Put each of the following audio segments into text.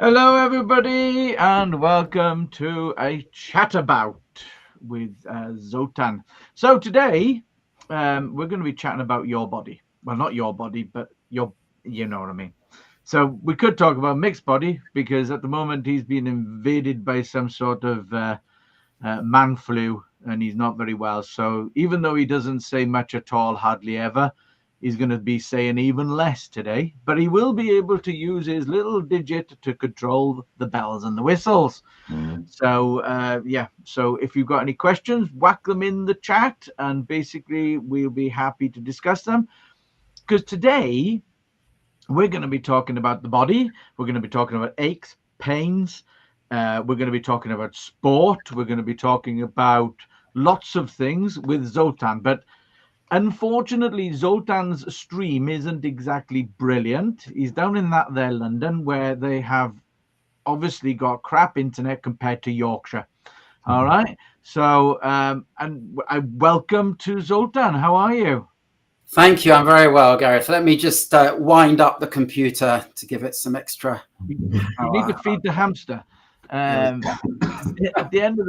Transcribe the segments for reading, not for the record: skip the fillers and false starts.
Hello, everybody, and welcome to a chat about with Zoltan. So today, we're going to be chatting about your body. Well, not your body, but you know what I mean. So we could talk about Mick's body because at the moment he's been invaded by some sort of man flu, and he's not very well. So even though he doesn't say much at all, hardly ever, he's going to be saying even less today, but he will be able to use his little digit to control the bells and the whistles. So, so if you've got any questions, whack them in the chat, and basically we'll be happy to discuss them. Because today we're going to be talking about the body, we're going to be talking about aches, pains, we're going to be talking about sport, we're going to be talking about lots of things with Zoltan, but unfortunately, Zoltan's stream isn't exactly brilliant. He's down in that there London where they have obviously got crap internet compared to Yorkshire. All right. So, and I welcome to Zoltan. How are you? Thank you. I'm very well, Gareth. Let me just wind up the computer to give it some extra. You need to feed the hamster. At the end of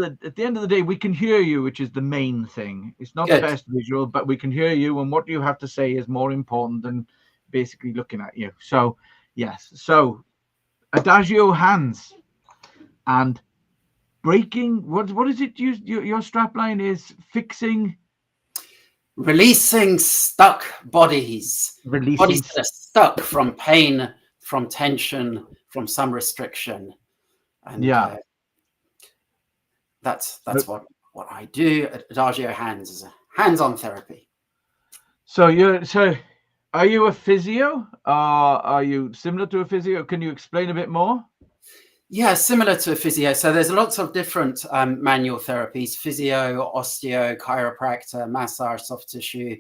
the day, we can hear you, which is the main thing. It's not the best visual, but we can hear you, and what you have to say is more important than basically looking at you. So, yes. So, adagio hands and breaking. What is it? Your strapline is fixing. Releasing stuck bodies. Releasing bodies that are stuck from pain, from tension, from some restriction. And that's what I do at Adagio Hands, is a hands-on therapy. So are you a physio? Are you similar to a physio? Can you explain a bit more? Yeah, similar to a physio. So there's lots of different manual therapies: physio, osteo, chiropractor, massage, soft tissue.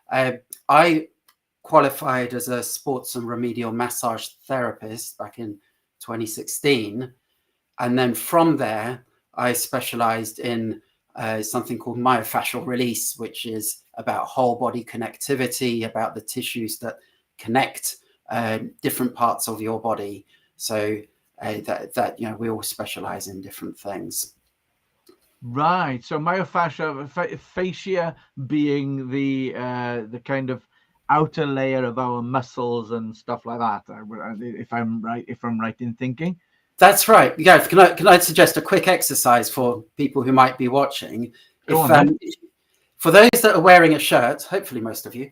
I qualified as a sports and remedial massage therapist back in 2016. And then from there, I specialized in something called myofascial release, which is about whole body connectivity, about the tissues that connect different parts of your body. So we all specialize in different things. Right. So myofascia, fascia being the kind of outer layer of our muscles and stuff like that. If I'm right in thinking. That's right. Yeah. Can I suggest a quick exercise for people who might be watching? For those that are wearing a shirt, hopefully most of you,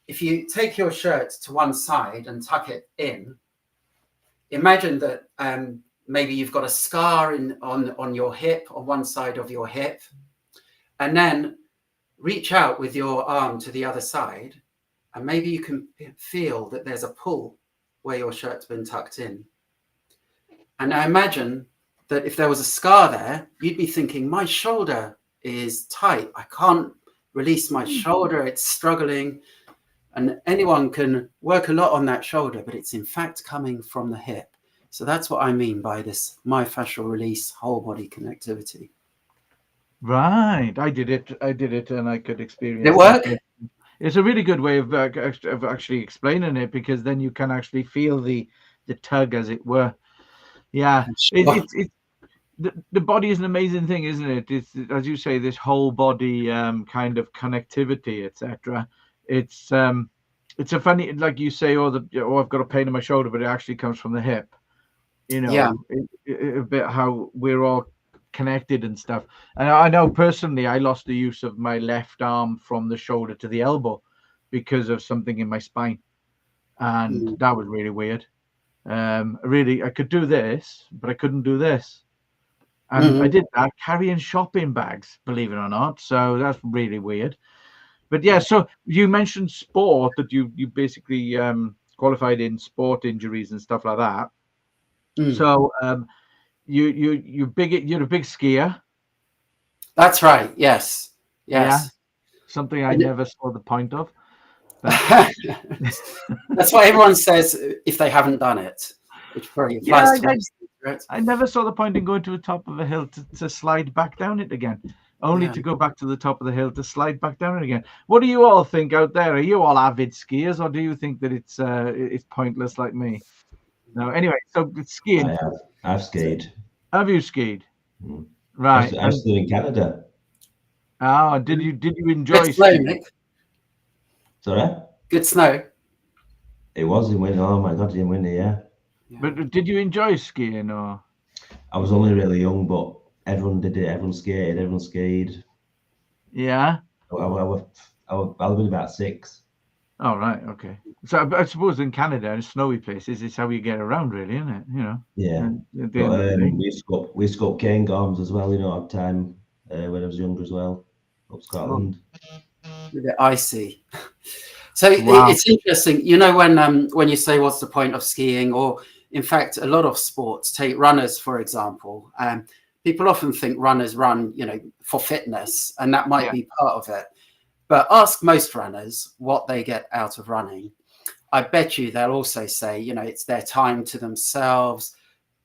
if you take your shirt to one side and tuck it in, imagine that maybe you've got a scar on your hip, on one side of your hip, and then reach out with your arm to the other side, and maybe you can feel that there's a pull where your shirt's been tucked in. And now imagine that if there was a scar there, you'd be thinking, my shoulder is tight. I can't release my shoulder. It's struggling. And anyone can work a lot on that shoulder, but it's in fact coming from the hip. So that's what I mean by this myofascial release, whole body connectivity. Right. I did it and I could experience it. Work? It's a really good way of actually explaining it, because then you can actually feel the tug, as it were. Yeah, it's the body is an amazing thing, isn't it? It's, as you say, this whole body kind of connectivity, etc. It's a funny, like you say, I've got a pain in my shoulder, but it actually comes from the hip. You know, a bit how we're all connected and stuff. And I know personally, I lost the use of my left arm from the shoulder to the elbow because of something in my spine, and that was really weird. Really, I could do this, but I couldn't do this. And I did that carrying shopping bags, believe it or not. So that's really weird. But yeah, so you mentioned sport, that you basically qualified in sport injuries and stuff like that. So you're a big skier. That's right. Yes. Yeah. Something I never saw the point of. That's what everyone says if they haven't done it. Which probably applies to I never saw the point in going to the top of a hill to slide back down it again, only to go back to the top of the hill to slide back down it again. What do you all think out there? Are you all avid skiers, or do you think that it's pointless like me? No. Anyway, so skiing. I've skied. Have you skied? Mm. Right. I was still in Canada. Oh, did you enjoy Good snow, skiing? Nick. Sorry? Good snow. It was in winter. Oh my God, in winter, yeah. But did you enjoy skiing or? I was only really young, but everyone did it. Everyone skated. Everyone skied. Yeah. I was about 6. Oh, right. Okay. So I suppose in Canada and snowy places, it's how you get around, really, isn't it? You know. Yeah. And at the But end of the day. we used to go up Cairngorms as well, at time when I was younger as well, up Scotland. A bit icy. So Wow. it's interesting, when you say what's the point of skiing, or in fact, a lot of sports, take runners, for example. People often think runners run, for fitness, and that might be part of it. But ask most runners what they get out of running. I bet you they'll also say, it's their time to themselves.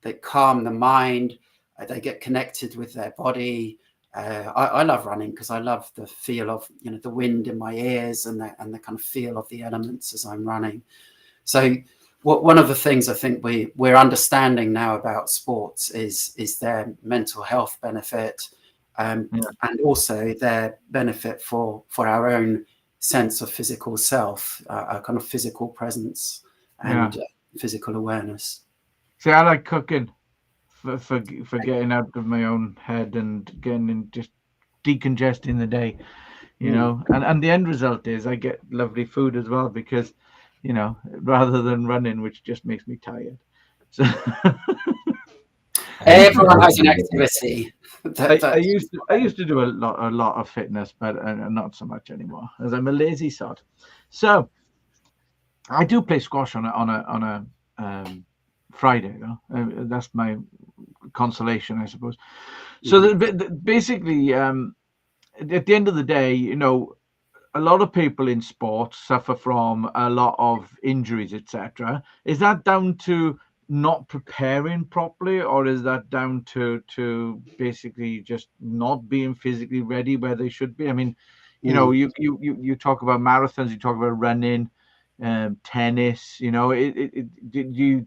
They calm the mind. They get connected with their body. I love running because I love the feel of the wind in my ears and the kind of feel of the elements as I'm running. So one of the things I think we're understanding now about sports is their mental health benefit, and also their benefit for our own sense of physical self, our kind of physical presence and physical awareness. See, I like cooking for getting out of my own head and getting in, just decongesting the day, and the end result is I get lovely food as well because, rather than running, which just makes me tired. So everyone has an activity. I used to do a lot of fitness, but not so much anymore as I'm a lazy sod. So I do play squash on a Friday, though. That's my consolation, I suppose. So basically, at the end of the day, a lot of people in sports suffer from a lot of injuries, etc. Is that down to not preparing properly, or is that down to basically just not being physically ready where they should be? I mean, you talk about marathons, you talk about running, tennis. Do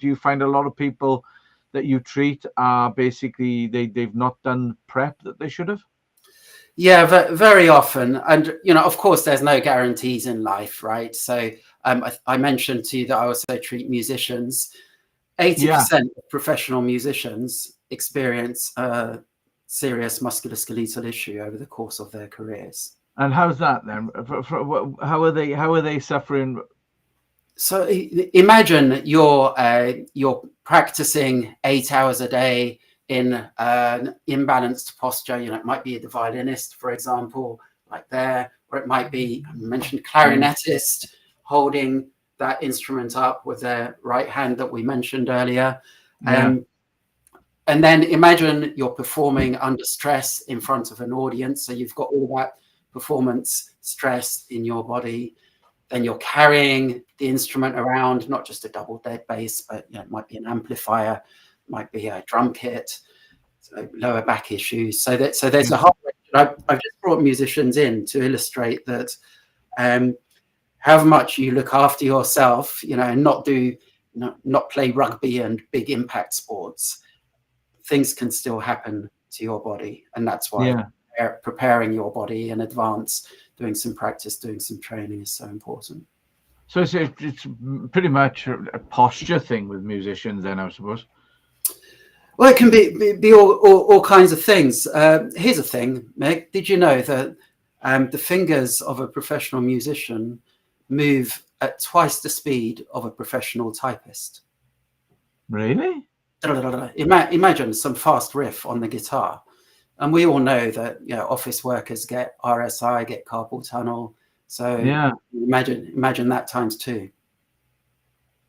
you find a lot of people that you treat are basically they've not done prep that they should have? Yeah, very often. And, of course, there's no guarantees in life, right? So I mentioned to you that I also treat musicians. 80% of professional musicians experience a serious musculoskeletal issue over the course of their careers. And how's that then? How are they suffering? So imagine you're practicing 8 hours a day in an imbalanced posture. It might be the violinist, for example, like there, or it might be, I mentioned, clarinetist holding that instrument up with their right hand that we mentioned earlier. And then imagine you're performing under stress in front of an audience. So you've got all that performance stress in your body. Then you're carrying the instrument around, not just a double dead bass, but it might be an amplifier, might be a drum kit, so lower back issues. So there's a whole range. I've just brought musicians in to illustrate that however much you look after yourself, and not play rugby and big impact sports, things can still happen to your body, and that's why preparing your body in advance, doing some practice, doing some training is so important. So it's pretty much a posture thing with musicians then, I suppose. Well, it can be all kinds of things. Here's a thing, Meg. Did you know that the fingers of a professional musician move at twice the speed of a professional typist? Really? Imagine some fast riff on the guitar. And we all know that office workers get RSI, get carpal tunnel. So imagine that times 2.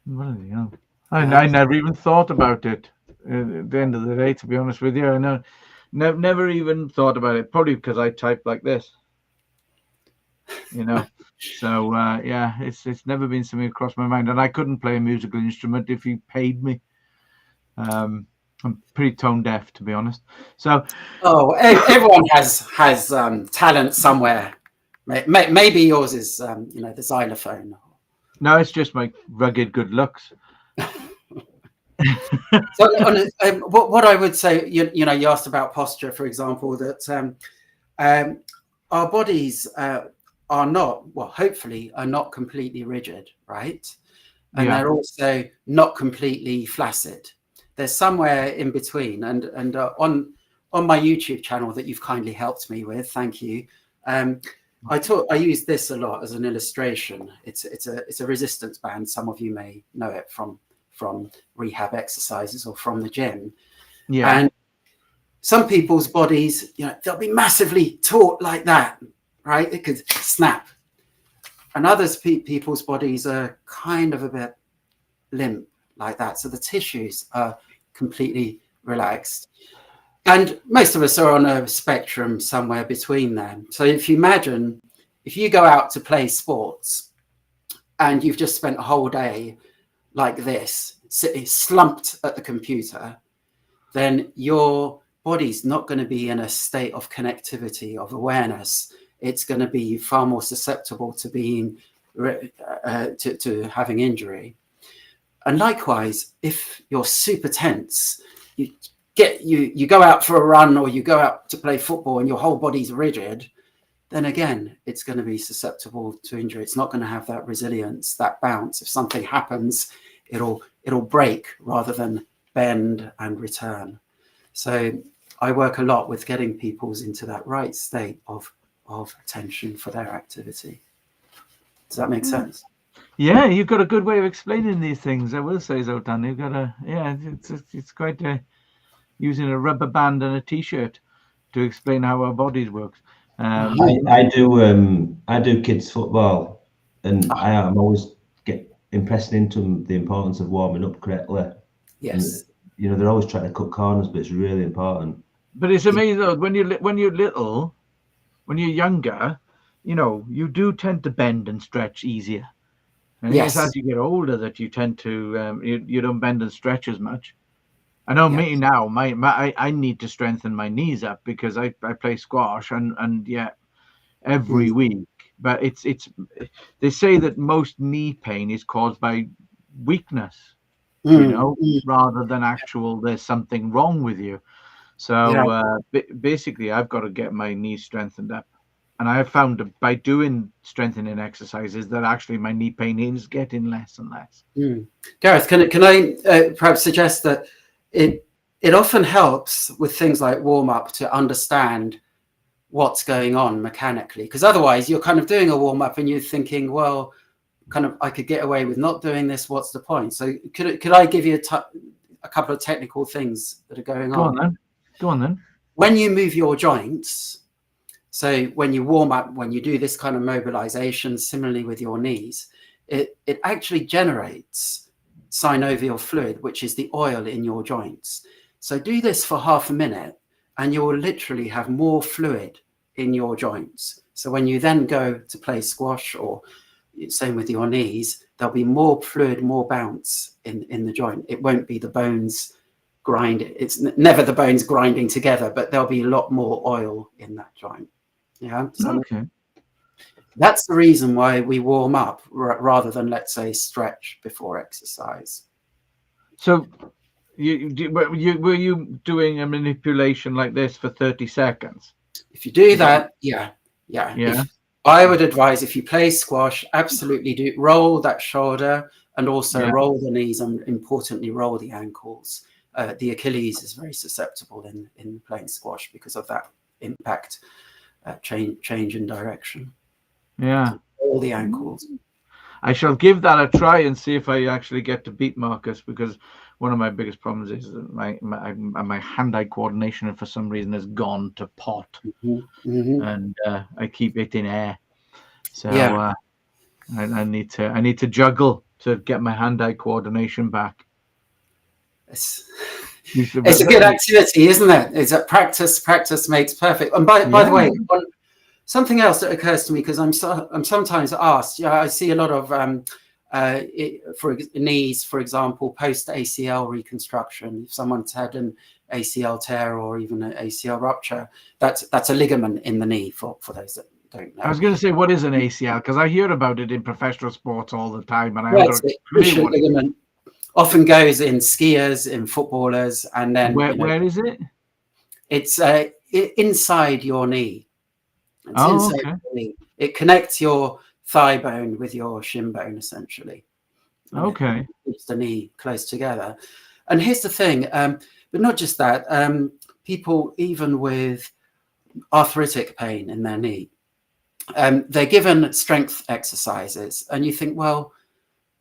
Well, I never even thought about it. At the end of the day, to be honest with you, I know, never even thought about it. Probably because I type like this, So it's never been something across my mind, and I couldn't play a musical instrument if you paid me. I'm pretty tone deaf, to be honest. So, everyone has talent somewhere. Maybe yours is, the xylophone. No, it's just my rugged good looks. So what I would say, you know, you asked about posture, for example, that our bodies are not, well, hopefully are not completely rigid, right? And they're also not completely flaccid. There's somewhere in between. And on my YouTube channel that you've kindly helped me with, thank you. I use this a lot as an illustration. It's a resistance band. Some of you may know it from rehab exercises or from the gym. Yeah. And some people's bodies, you know, they'll be massively taut like that, right? It could snap. And others people's bodies are kind of a bit limp like that. So the tissues are completely relaxed. And most of us are on a spectrum somewhere between them. So if you imagine, if you go out to play sports and you've just spent a whole day like this, sitting slumped at the computer, then your body's not going to be in a state of connectivity, of awareness. It's going to be far more susceptible to being to having injury. And likewise, if you're super tense, you go out for a run or you go out to play football and your whole body's rigid, then again, it's going to be susceptible to injury. It's not going to have that resilience, that bounce. If something happens, it'll break rather than bend and return. So I work a lot with getting people into that right state of attention for their activity. Does that make sense? Yeah, you've got a good way of explaining these things. I will say, Zoltan, you've got it's quite using a rubber band and a t-shirt to explain how our bodies work. I do kids football, and I'm always impressing into them the importance of warming up correctly. Yes. And, you know, they're always trying to cut corners, but it's really important. But it's amazing though, when you're little, when you're younger, you know, you do tend to bend and stretch easier. And yes, it's as you get older that you tend to you don't bend and stretch as much. I know me now. I need to strengthen my knees up because I play squash and every week. But it's they say that most knee pain is caused by weakness, you know, rather than actual there's something wrong with you. So basically, I've got to get my knees strengthened up. And I have found that by doing strengthening exercises that actually my knee pain is getting less and less. Gareth, can I perhaps suggest that it often helps with things like warm up to understand what's going on mechanically, because otherwise you're kind of doing a warm up and you're thinking, well, kind of I could get away with not doing this. What's the point? So could I give you a couple of technical things that are going on? Go on then. When you move your joints, so when you warm up, when you do this kind of mobilization, similarly with your knees, it actually generates synovial fluid, which is the oil in your joints. So do this for half a minute and you will literally have more fluid in your joints. So when you then go to play squash or same with your knees, there'll be more fluid, more bounce in the joint. It won't be the bones grinding. It's never the bones grinding together, but there'll be a lot more oil in that joint. Yeah. So okay. That's the reason why we warm up rather than, let's say, stretch before exercise. So were you doing a manipulation like this for 30 seconds? If you do that, yeah. I would advise, if you play squash, absolutely do roll that shoulder and also roll the knees, and importantly, roll the ankles. The Achilles is very susceptible in playing squash because of that impact, change in direction. Yeah. So all the ankles. I shall give that a try and see if I actually get to beat Marcus, because one of my biggest problems is that my hand-eye coordination, for some reason, has gone to pot, and I keep it in air. So I need to juggle to get my hand-eye coordination back. It's a good activity, isn't it? It's a practice makes perfect. And by the way, something else that occurs to me, because I'm sometimes asked, I see a lot of for knees, for example, post ACL reconstruction. If someone's had an ACL tear or even an ACL rupture, that's a ligament in the knee for those that don't know. I was going to say, what is an ACL? Because I hear about it in professional sports all the time, and I it's a cruciate ligament often goes in skiers, in footballers, and then where is it? It's inside your knee. It's inside Okay. your knee. It connects your thigh bone with your shin bone, essentially. And Okay. it keeps the knee close together. And here's the thing, but not just that. People even with arthritic pain in their knee, they're given strength exercises, and you think, well,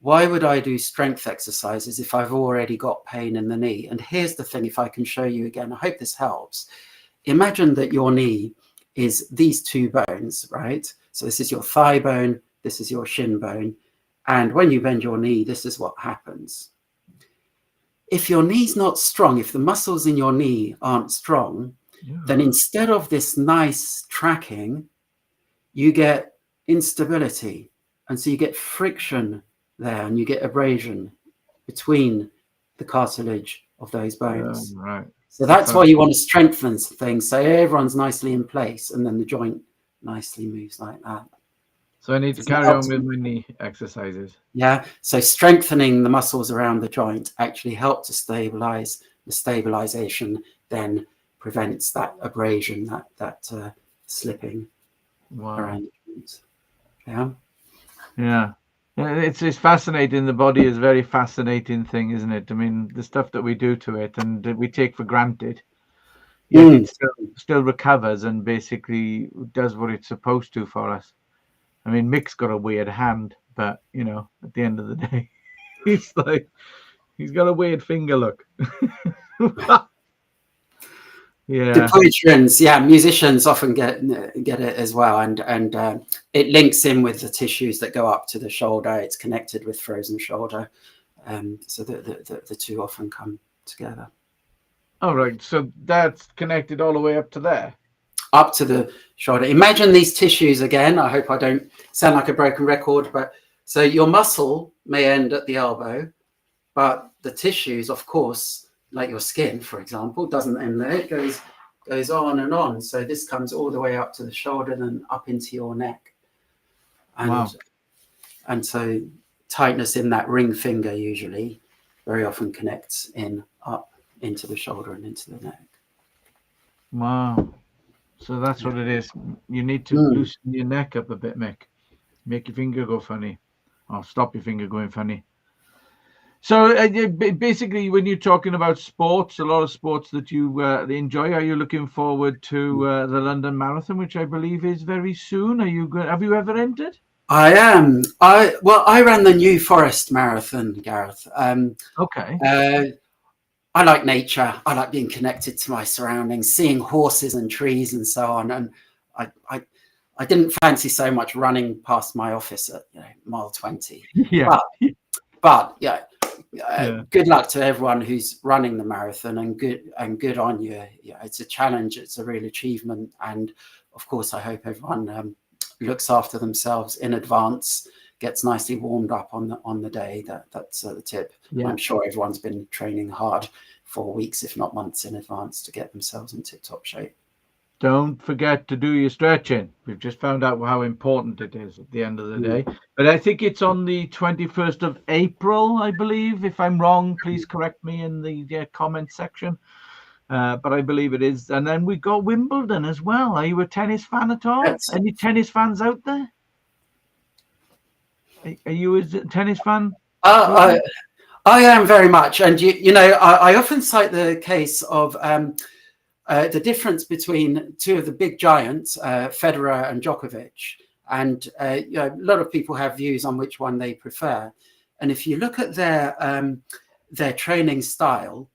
why would I do strength exercises if I've already got pain in the knee? And here's the thing, if I can show you again, I hope this helps. Imagine that your knee is these two bones, right? So this is your thigh bone, this is your shin bone. And when you bend your knee, this is what happens. If your knee's not strong, if the muscles in your knee aren't strong, then instead of this nice tracking, you get instability. And so you get friction there, and you get abrasion between the cartilage of those bones. Right. So that's why you want to strengthen things, so everyone's nicely in place, and then the joint nicely moves like that. So I need to carry on with my knee exercises. Yeah. So strengthening the muscles around the joint actually helps to stabilize. The stabilization then prevents that abrasion, that slipping around the joints. Yeah. Yeah. It's fascinating. The body is a very fascinating thing, isn't it? I mean, the stuff that we do to it and we take for granted, yet it still recovers and basically does what it's supposed to for us. I mean, Mick's got a weird hand, but at the end of the day, he's got a weird finger look. Yeah. The poetryans, musicians often get it as well, and it links in with the tissues that go up to the shoulder. It's connected with frozen shoulder, so the two often come together. All right, so that's connected all the way up to there. Up to the shoulder. Imagine these tissues again. I hope I don't sound like a broken record, but so your muscle may end at the elbow, but the tissues, of course, like your skin, for example, doesn't end there. It goes on and on. So this comes all the way up to the shoulder and then up into your neck. And so tightness in that ring finger usually very often connects up into the shoulder and into the neck. Wow. So that's what it is. You need to loosen your neck up a bit, Mick. Make your finger go funny. Or stop your finger going funny. So basically, when you're talking about sports, a lot of sports that you enjoy, are you looking forward to the London Marathon, which I believe is very soon? Are you good? Have you ever entered? I am. I ran the New Forest Marathon, Gareth. Okay. I like nature. I like being connected to my surroundings, seeing horses and trees and so on. And I didn't fancy so much running past my office at mile 20. Yeah. But good luck to everyone who's running the marathon, and good on you. Yeah, it's a challenge. It's a real achievement, and of course, I hope everyone looks after themselves in advance, gets nicely warmed up on the day. That's the tip. Yeah. I'm sure everyone's been training hard for weeks, if not months, in advance to get themselves in tip-top shape. Don't forget to do your stretching. We've just found out how important it is at the end of the day. But I think it's on the 21st of April, I believe. If I'm wrong, please correct me in the comment section. But I believe it is. And then we got Wimbledon as well. Are you a tennis fan at all? Yes. Any tennis fans out there? Are you a tennis fan? I am very much. And, I often cite the case of the difference between two of the big giants, Federer and Djokovic. And a lot of people have views on which one they prefer. And if you look at their training style,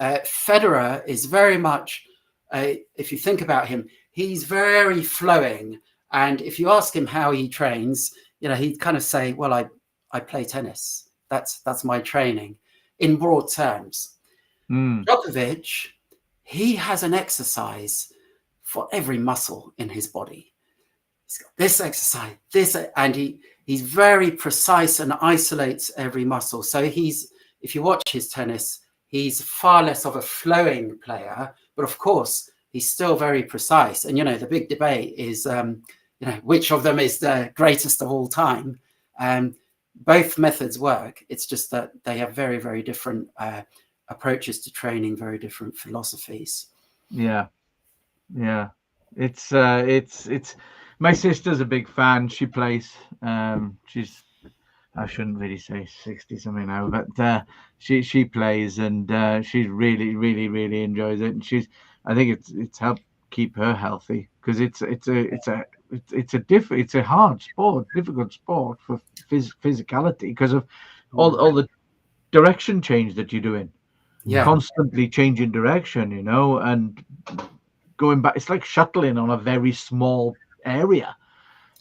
Federer is very much, if you think about him, he's very flowing. And if you ask him how he trains, he'd kind of say, well, I play tennis. That's my training in broad terms. Djokovic, he has an exercise for every muscle in his body. He's got this exercise, and he's very precise and isolates every muscle. So if you watch his tennis, he's far less of a flowing player, but of course he's still very precise. And the big debate is which of them is the greatest of all time. both methods work. It's just that they have very, very different approaches to training, very different philosophies. Yeah, yeah. It's my sister's a big fan. She plays. She's, I shouldn't really say 60 something now, but she plays, and she really, really, really enjoys it. And I think it's helped keep her healthy, because it's a hard sport, difficult sport for physicality, because of all the direction change that you're doing. Yeah, Constantly changing direction, and going back. It's like shuttling on a very small area,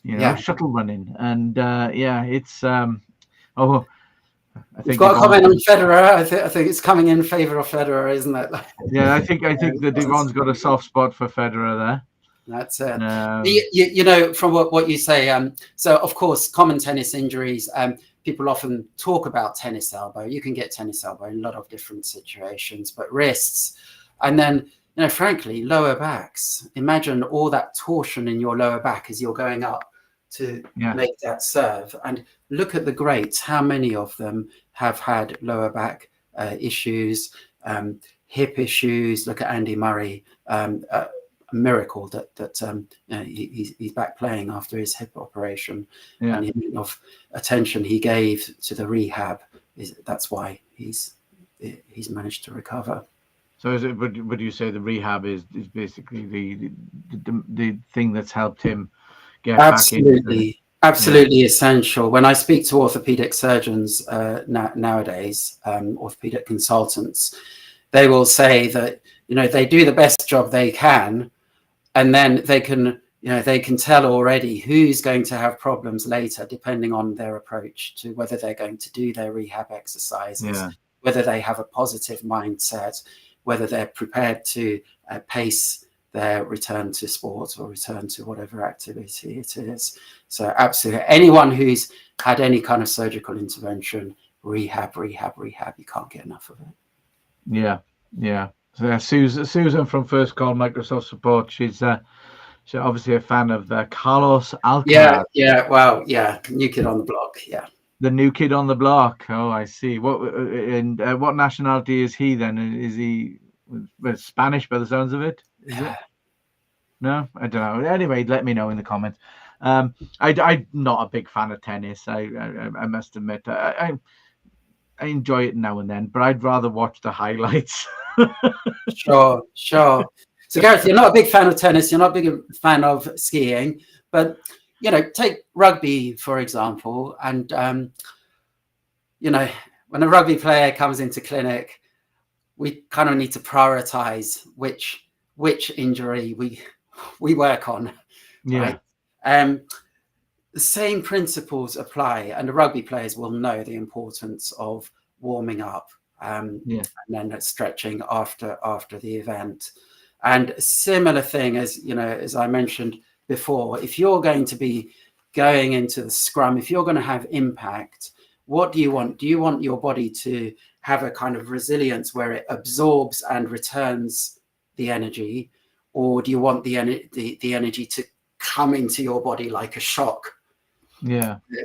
yeah. shuttle running. And yeah, it's oh, I You've think got a Yvonne's comment on Federer. I think it's coming in favor of Federer, isn't it? yeah, I think that Yvonne's got a soft spot for Federer there. That's it. You know, from what you say, so of course, common tennis injuries, people often talk about tennis elbow. You can get tennis elbow in a lot of different situations, but wrists, and then, frankly, lower backs. Imagine all that torsion in your lower back as you're going up to make that serve. And look at the greats. How many of them have had lower back issues, hip issues? Look at Andy Murray. A miracle that he's back playing after his hip operation, and the amount of attention he gave to the rehab that's why he's managed to recover. So is it? Would you say the rehab is basically the thing that's helped him get absolutely essential? When I speak to orthopedic surgeons nowadays, orthopedic consultants, they will say that they do the best job they can, and then they can tell already who's going to have problems later, depending on their approach to whether they're going to do their rehab exercises, whether they have a positive mindset, whether they're prepared to pace their return to sport or return to whatever activity it is. So absolutely, anyone who's had any kind of surgical intervention, rehab, you can't get enough of it. Yeah. So Susan from First Call Microsoft Support. She's obviously a fan of Carlos Alcaraz. Yeah. New kid on the block. Yeah. The new kid on the block. Oh, I see. What nationality is he then? Is he Spanish by the sounds of it? Is it? No, I don't know. Anyway, let me know in the comments. I'm not a big fan of tennis. I must admit. I enjoy it now and then, but I'd rather watch the highlights. Sure. So Gareth, you're not a big fan of tennis, you're not a big fan of skiing, but take rugby for example, and when a rugby player comes into clinic, we kind of need to prioritize which injury we work on. Right? The same principles apply, and the rugby players will know the importance of warming up and then stretching after the event. And a similar thing as I mentioned before, if you're going to be going into the scrum, if you're going to have impact, what do you want? Do you want your body to have a kind of resilience where it absorbs and returns the energy, or do you want the energy to come into your body like a shock?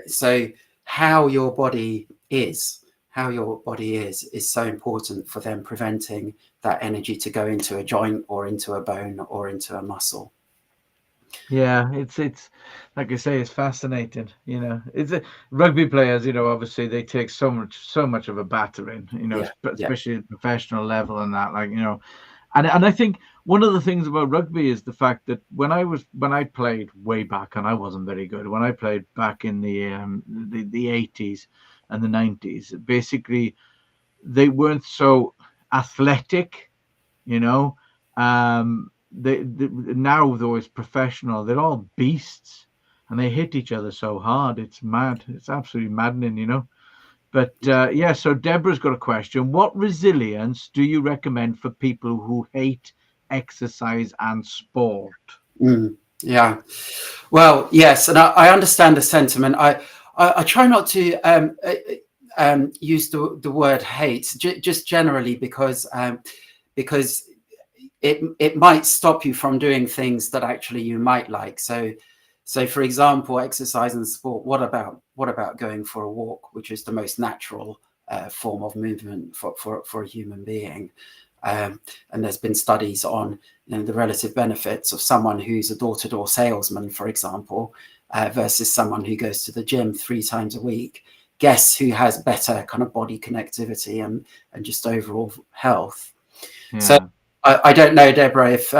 So how your body is so important for them preventing that energy to go into a joint or into a bone or into a muscle. It's like I say, it's fascinating. It's rugby players. Obviously they take so much of a battering. Especially at professional level and that. And I think one of the things about rugby is the fact that when I played way back, and I wasn't very good. When I played back in the 80s and the 90s, basically they weren't so athletic. Now though it's professional, they're all beasts and they hit each other so hard. It's mad. It's absolutely maddening. But so Deborah's got a question. What resilience do you recommend for people who hate exercise and sport? Yeah, well, yes, and I understand the sentiment. I try not to use the word hate, just generally because it might stop you from doing things that actually you might like. So for example, exercise and sport. What about what about going for a walk, which is the most natural form of movement for a human being? And there's been studies on the relative benefits of someone who's a door-to-door salesman, for example, versus someone who goes to the gym 3 times a week. Guess who has better kind of body connectivity and just overall health? Yeah. So I don't know, Deborah, if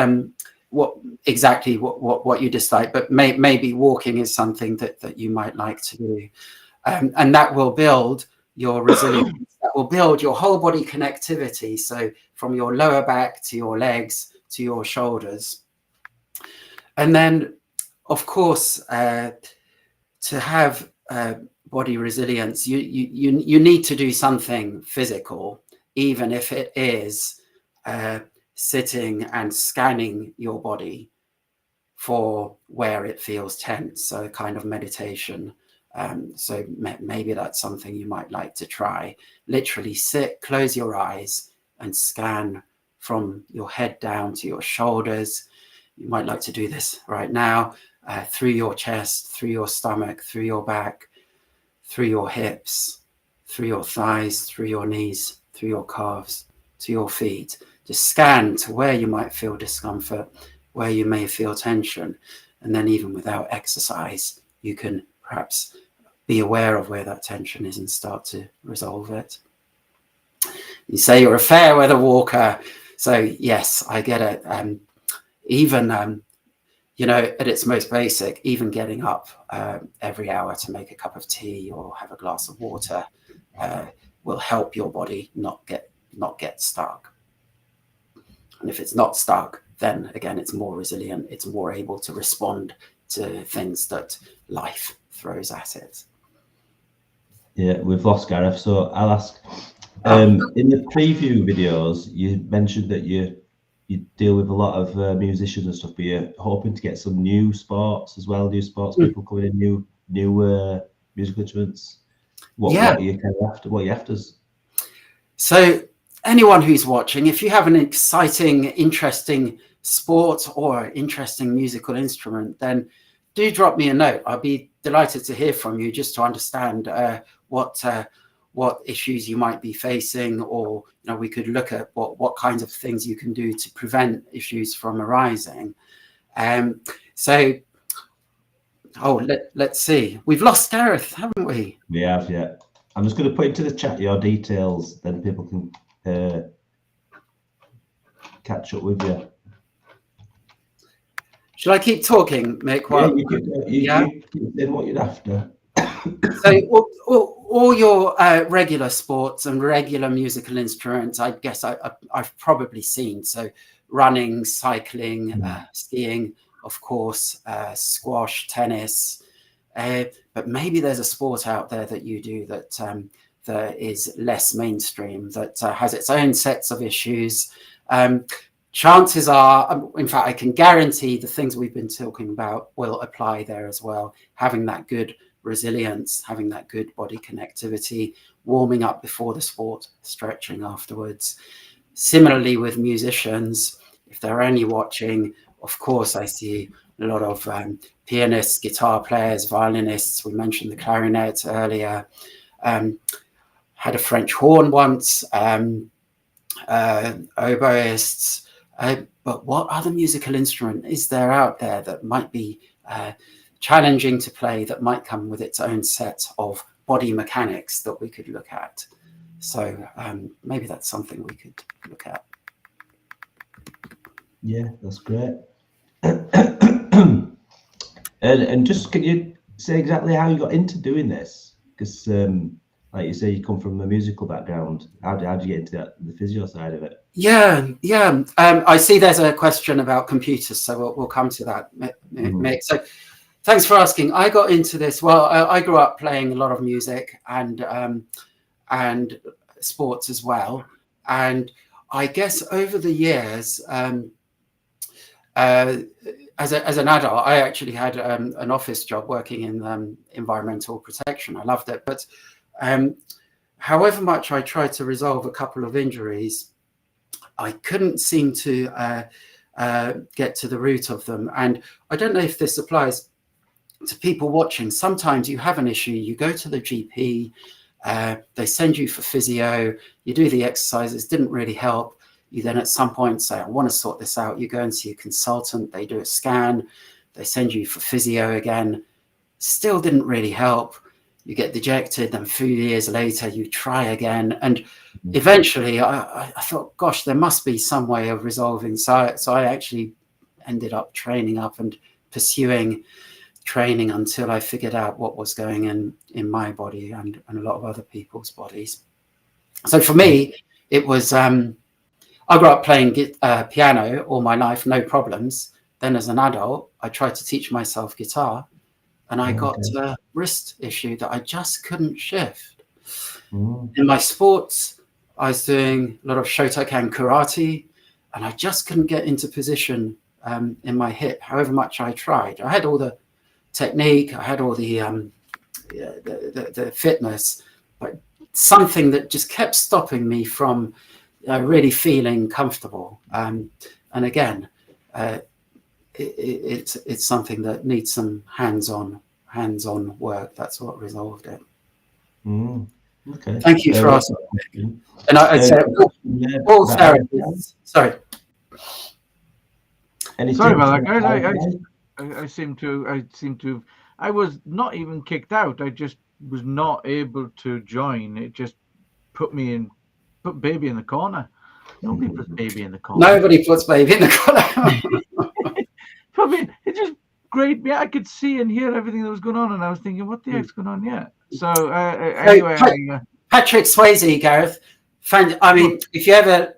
what you dislike, but maybe walking is something that you might like to do, and that will build your resilience. That will build your whole body connectivity. So from your lower back to your legs to your shoulders, and then, of course, to have body resilience, you need to do something physical, even if it is sitting and scanning your body for where it feels tense. So kind of meditation. So maybe that's something you might like to try. Literally sit, close your eyes, and scan from your head down to your shoulders. You might like to do this right now, through your chest, through your stomach, through your back, through your hips, through your thighs, through your knees, through your calves, to your feet. Just scan to where you might feel discomfort, where you may feel tension. And then even without exercise, you can perhaps be aware of where that tension is and start to resolve it. You say you're a fair weather walker. So yes, I get it. Even you know, at its most basic, even getting up every hour to make a cup of tea or have a glass of water will help your body not get stuck. And if it's not stuck, then again, it's more resilient. It's more able to respond to things that life throws at it. Yeah, we've lost Gareth, so I'll ask. In the preview videos, you mentioned that you deal with a lot of musicians and stuff, but you're hoping to get some new sports as well, new sports people coming in, new musical instruments. What are you kind of after? What are you after? So anyone who's watching, if you have an exciting, interesting sport or interesting musical instrument, then do drop me a note. I'll be delighted to hear from you, just to understand what issues you might be facing, or we could look at what kinds of things you can do to prevent issues from arising. Let's see. We've lost Gareth, haven't we? We have, yeah. I'm just going to put into the chat your details, then people can catch up with you. Should I keep talking, Mick? Yeah, you keep saying what you're after. So all your regular sports and regular musical instruments, I guess I've probably seen. So running, cycling, skiing, of course, squash, tennis. But maybe there's a sport out there that you do that is less mainstream, that has its own sets of issues. Chances are, in fact, I can guarantee the things we've been talking about will apply there as well. Having that good resilience, having that good body connectivity, warming up before the sport, stretching afterwards. Similarly with musicians, if they're only watching, of course, I see a lot of pianists, guitar players, violinists. We mentioned the clarinet earlier. Had a French horn once, oboists. But what other musical instrument is there out there that might be challenging to play, that might come with its own set of body mechanics that we could look at? So maybe that's something we could look at. Yeah, that's great. And just, can you say exactly how you got into doing this? Because like you say, you come from a musical background. How did you get into the physio side of it? Yeah. I see there's a question about computers, so we'll come to that, Mick. So thanks for asking. I got into this. Well, I grew up playing a lot of music and sports as well. And I guess over the years, as an adult, I actually had an office job working in environmental protection. I loved it. But however much I tried to resolve a couple of injuries, I couldn't seem to get to the root of them. And I don't know if this applies to people watching, sometimes you have an issue, you go to the GP, they send you for physio, you do the exercises, didn't really help. You then at some point say, I want to sort this out. You go and see a consultant, they do a scan, they send you for physio again, still didn't really help. You get dejected, then a few years later, you try again. And eventually I thought, gosh, there must be some way of resolving. So I actually ended up training up and pursuing training until I figured out what was going in my body and a lot of other people's bodies. So for me, it was, I grew up playing piano all my life, no problems. Then as an adult, I tried to teach myself guitar, and I got a wrist issue that I just couldn't shift. In my sports, I was doing a lot of Shotokan karate, and I just couldn't get into position in my hip, however much I tried. I had all the technique, I had all the fitness, but something that just kept stopping me from really feeling comfortable. And again, it's something that needs some hands-on work. That's what resolved it. Okay. Thank you for asking. And I said, all therapists. Sorry. Sorry about that, guys. I seem to. I was not even kicked out. I just was not able to join. It just put baby in the corner. Nobody puts baby in the corner. Nobody puts baby in the corner. I mean, it just great. Yeah, I could see and hear everything that was going on, and I was thinking, what the heck's going on? Yeah. So anyway, Patrick Swayze, Gareth. I mean, if you ever,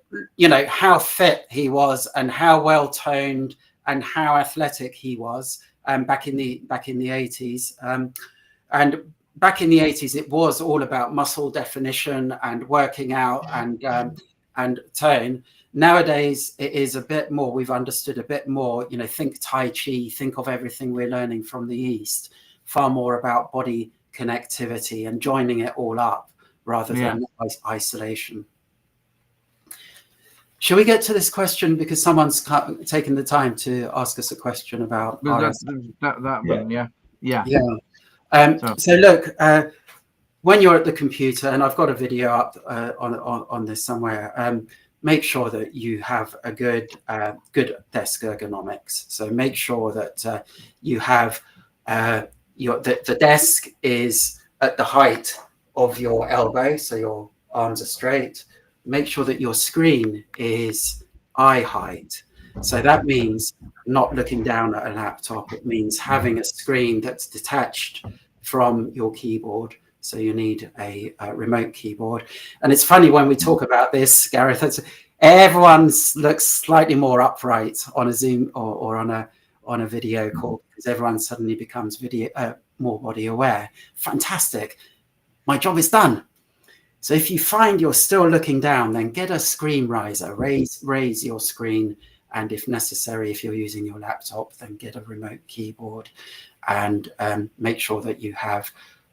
how fit he was and how well toned and how athletic he was, back in the 80s, and back in the 80s, it was all about muscle definition and working out and tone. Nowadays, it is a bit more. We've understood a bit more. Think Tai Chi. Think of everything we're learning from the East. Far more about body connectivity and joining it all up rather than isolation. Shall we get to this question, because someone's taken the time to ask us a question about that. So look, when you're at the computer, and I've got a video up on this somewhere, make sure that you have a good desk ergonomics. So make sure that you have the desk is at the height of your elbow, so your arms are straight. Make sure that your screen is eye height. So that means not looking down at a laptop. It means having a screen that's detached from your keyboard. So you need a remote keyboard. And it's funny when we talk about this, Gareth, everyone looks slightly more upright on a Zoom or on a video call, because everyone suddenly becomes more body aware. Fantastic. My job is done. So if you find you're still looking down, then get a screen riser, raise your screen. And if necessary, if you're using your laptop, then get a remote keyboard, and make sure that you have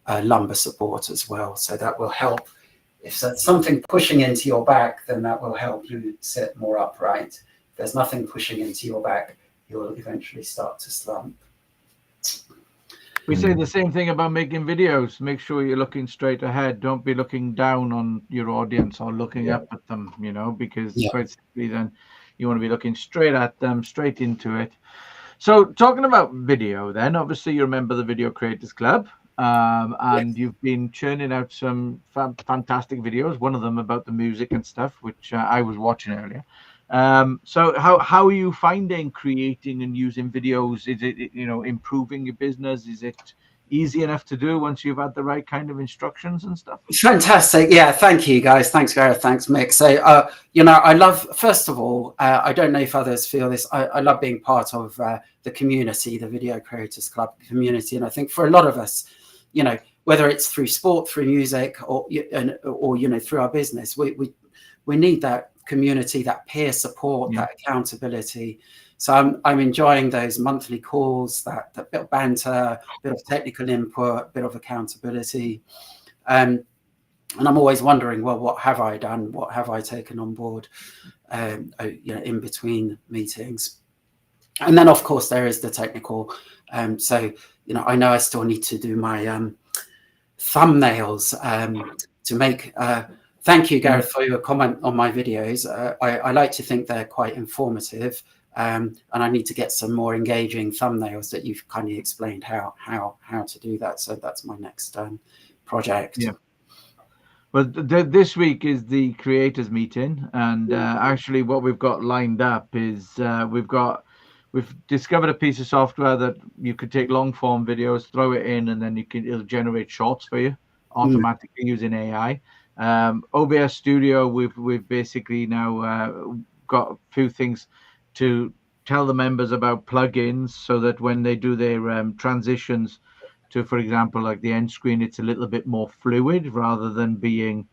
lumbar support as well. So that will help. If there's something pushing into your back, then that will help you sit more upright. If there's nothing pushing into your back, you'll eventually start to slump. We say the same thing about making videos. Make sure you're looking straight ahead. Don't be looking down on your audience or looking up at them, because quite simply then you want to be looking straight at them, straight into it. So talking about video then, obviously you remember the Video Creators Club, and you've been churning out some fantastic videos, one of them about the music and stuff, which I was watching earlier. So how are you finding creating and using videos? Is it, improving your business? Is it easy enough to do once you've had the right kind of instructions and stuff? Fantastic. Yeah. Thank you, guys. Thanks, Gareth. Thanks, Mick. So, I love, first of all, I don't know if others feel this. I love being part of the community, the Video Creators Club community. And I think for a lot of us, whether it's through sport, through music, or through our business, we need that community, that peer support, that accountability. So I'm enjoying those monthly calls, that bit of banter, a bit of technical input, a bit of accountability. And I'm always wondering, well, what have I done? What have I taken on board, in between meetings? And then, of course, there is the technical. So, you know I still need to do my thumbnails to make. Thank you, Gareth, for your comment on my videos. I like to think they're quite informative, and I need to get some more engaging thumbnails that you've kindly explained how to do that. So that's my next project. Yeah. Well, this week is the creators meeting, and actually, what we've got lined up is we've discovered a piece of software that you could take long form videos, throw it in, and then it'll generate shorts for you automatically using AI. OBS Studio, we've basically now got a few things to tell the members about plugins, so that when they do their transitions to, for example, like the end screen, it's a little bit more fluid rather than being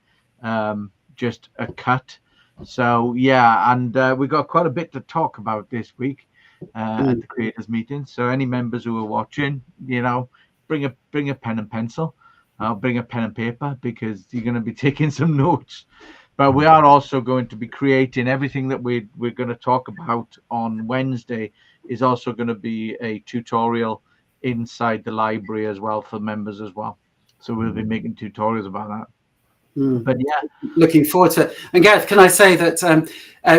just a cut. So yeah, and we've got quite a bit to talk about this week at the creators meeting. So any members who are watching, you know, bring a pen and pencil. I'll bring a pen and paper, because you're going to be taking some notes. But we are also going to be creating everything that we're going to talk about on Wednesday is also going to be a tutorial inside the library as well for members as well. So we'll be making tutorials about that. But yeah, looking forward to it. And Gareth, can I say that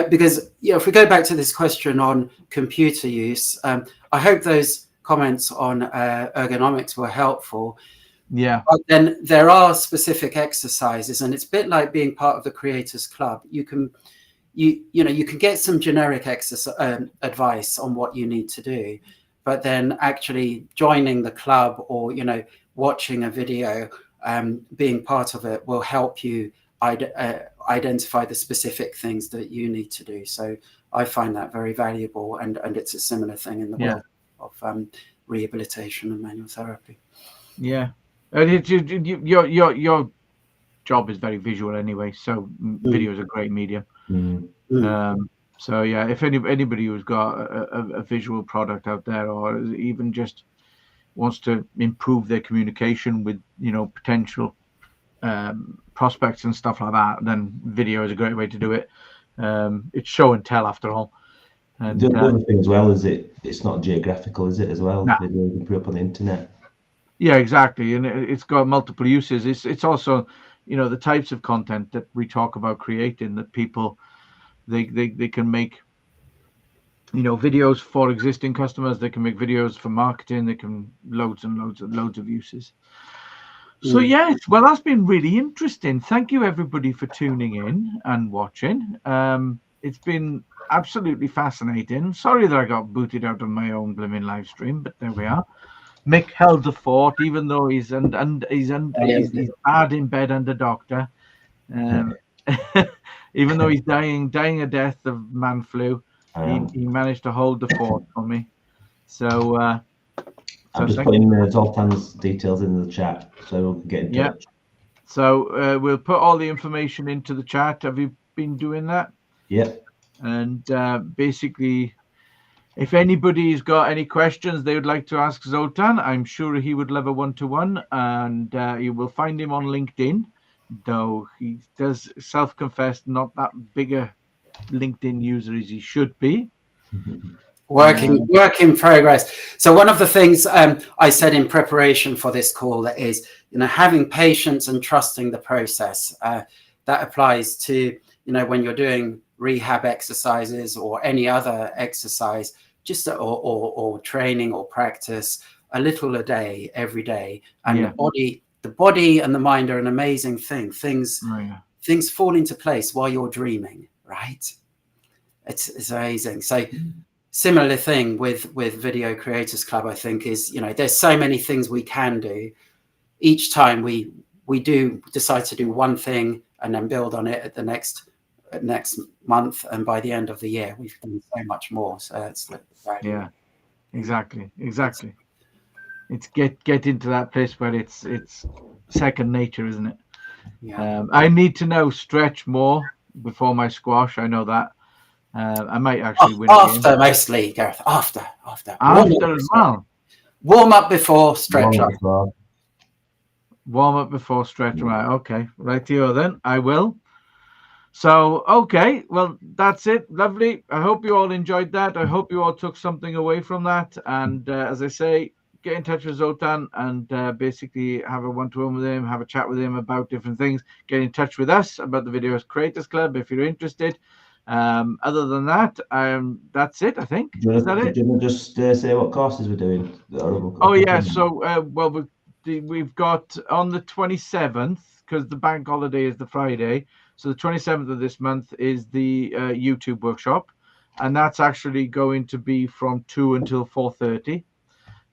because if we go back to this question on computer use, I hope those comments on ergonomics were helpful. Yeah. But then there are specific exercises, and it's a bit like being part of the Creators Club. You can get some generic exercise advice on what you need to do, but then actually joining the club, or watching a video, being part of it, will help you identify the specific things that you need to do. So I find that very valuable, and it's a similar thing in the world of rehabilitation and manual therapy. Yeah. Your job is very visual anyway, so video is a great medium. So yeah, if anybody who's got a visual product out there, or even just wants to improve their communication with potential prospects and stuff like that, then video is a great way to do it. It's show and tell after all. And the other thing as well is it's not geographical, is it, as well? No. Video you can put up on the internet. Yeah, exactly, and it's got multiple uses. It's also, the types of content that we talk about creating, that people they can make, videos for existing customers. They can make videos for marketing. They can loads and loads of uses. So yes, well, that's been really interesting. Thank you everybody for tuning in and watching. It's been absolutely fascinating. Sorry that I got booted out of my own blooming live stream, but there we are. Mick held the fort, even though he's bad in bed under doctor. Even though he's dying a death of man flu, he managed to hold the fort for me. So I'm just putting Zoltan's details in the chat, so we can get in touch. So we'll put all the information into the chat. Have you been doing that? Yeah. And basically, if anybody's got any questions they would like to ask Zoltan, I'm sure he would love a one-to-one, and you will find him on LinkedIn, though he does self-confess not that big a LinkedIn user as he should be. Work in progress. So one of the things I said in preparation for this call is, having patience and trusting the process. That applies to, when you're doing rehab exercises or any other exercise, just or training or practice, a little a day, every day. And the body and the mind are an amazing thing. Things fall into place while you're dreaming, right? It's amazing. So similar thing with Video Creators Club, I think, is, there's so many things we can do. Each time we do decide to do one thing and then build on it at the next month, and by the end of the year we've done so much more. So it's exactly. It's get into that place where it's second nature, isn't it? I need to stretch more before my squash. I know that. I might actually win after again. Mostly, Gareth. After as well. Warm up before stretch. Warm up before stretch. Right. Okay. Right here then. I will. So, okay, well, that's it. Lovely. I hope you all enjoyed that. I hope you all took something away from that. And as I say, get in touch with Zoltan and basically have a one-to-one with him, have a chat with him about different things. Get in touch with us about the Video Creators Club if you're interested. Other than that, that's it, I think. Is that it? Do you want to just say what courses we're doing? Oh, yeah. So, well, we've got on the 27th, because the bank holiday is the Friday. So the 27th of this month is the YouTube workshop. And that's actually going to be from 2 until 4:30,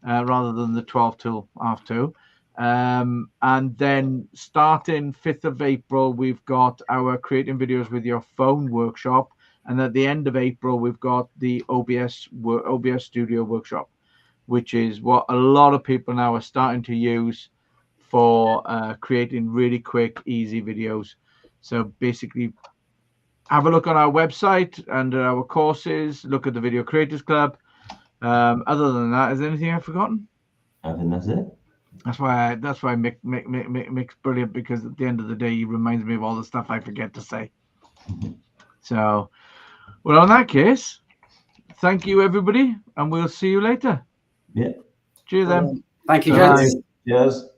rather than the 12 till half 2. And then starting 5th of April, we've got our Creating Videos with Your Phone workshop. And at the end of April, we've got the OBS Studio workshop, which is what a lot of people now are starting to use for creating really quick, easy videos. So basically, have a look on our website and our courses, look at the Video Creators Club. Other than that, is there anything I've forgotten? I think that's it. That's why Mick's brilliant, because at the end of the day, he reminds me of all the stuff I forget to say. So, well, in that case, thank you, everybody, and we'll see you later. Yeah. Cheers, then. Thank you, gents. Cheers.